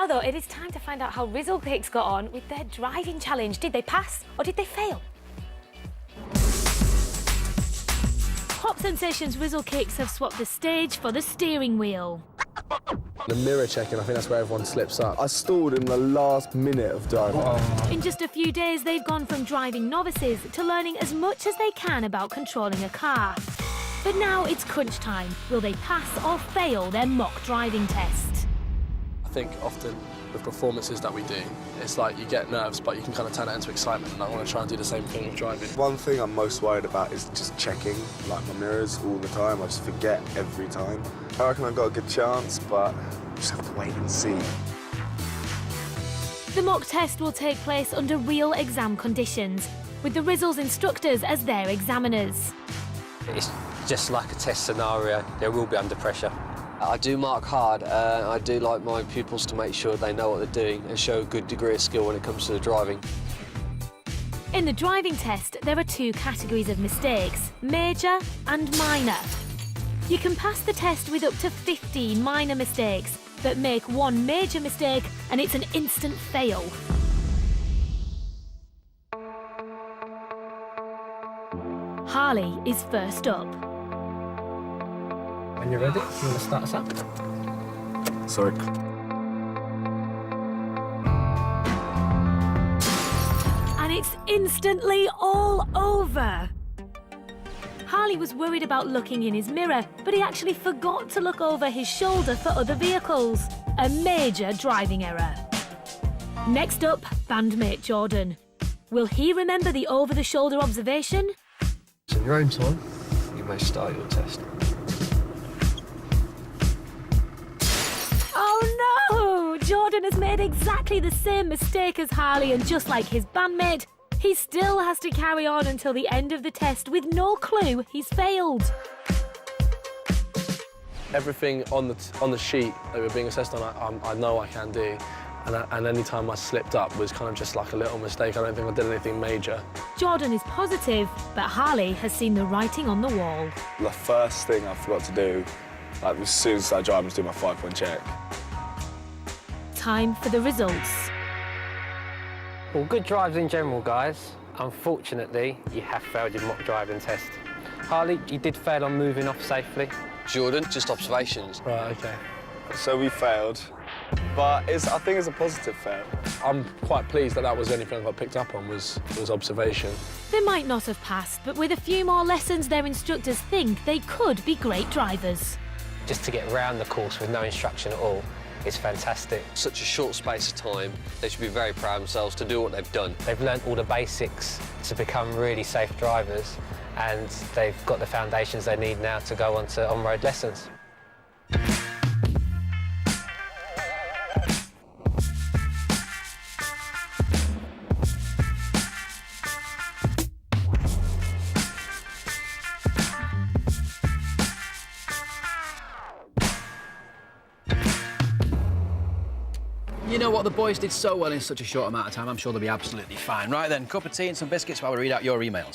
Now, though, it is time to find out how Rizzle Kicks got on with their driving challenge. Did they pass or did they fail? Pop Sensations Rizzle Kicks have swapped the stage for the steering wheel. The mirror checking, I think that's where everyone slips up. I stalled in the last minute of driving. In just a few days, they've gone from driving novices to learning as much as they can about controlling a car. But now it's crunch time. Will they pass or fail their mock driving test? I think often with performances that we do, it's like you get nerves, but you can kind of turn it into excitement, and I want to try and do the same thing with driving. One thing I'm most worried about is just checking, like, my mirrors all the time. I just forget every time. I reckon I've got a good chance, but just have to wait and see. The mock test will take place under real exam conditions, with the Rizzle's instructors as their examiners. It's just like a test scenario. They will be under pressure. I do mark hard. I do like my pupils to make sure they know what they're doing and show a good degree of skill when it comes to the driving. In the driving test, there are two categories of mistakes, major and minor. You can pass the test with up to 15 minor mistakes, but make one major mistake and it's an instant fail. Harley is first up. When you're ready, you want to start us up? Sorry. And it's instantly all over. Harley was worried about looking in his mirror, but he actually forgot to look over his shoulder for other vehicles. A major driving error. Next up, bandmate Jordan. Will he remember the over-the-shoulder observation? In your own time, you may start your test. Oh no! Jordan has made exactly the same mistake as Harley, and just like his bandmate, he still has to carry on until the end of the test with no clue he's failed. Everything on the sheet that we're being assessed on, I know I can do. And any time I slipped up was kind of just like a little mistake. I don't think I did anything major. Jordan is positive, but Harley has seen the writing on the wall. The first thing I forgot to do, like, as soon as I drive, was do my 5-point check. Time for the results. Well, good drives in general, guys. Unfortunately, you have failed your mock driving test. Harley, you did fail on moving off safely. Jordan, just observations. Right, OK. So we failed, but I think it's a positive fail. I'm quite pleased that that was the only thing I got picked up on was observation. They might not have passed, but with a few more lessons, their instructors think they could be great drivers. Just to get around the course with no instruction at all is fantastic. Such a short space of time, they should be very proud of themselves to do what they've done. They've learnt all the basics to become really safe drivers, and they've got the foundations they need now to go on to on-road lessons. You know what, the boys did so well in such a short amount of time, I'm sure they'll be absolutely fine. Right then, cup of tea and some biscuits while we read out your emails.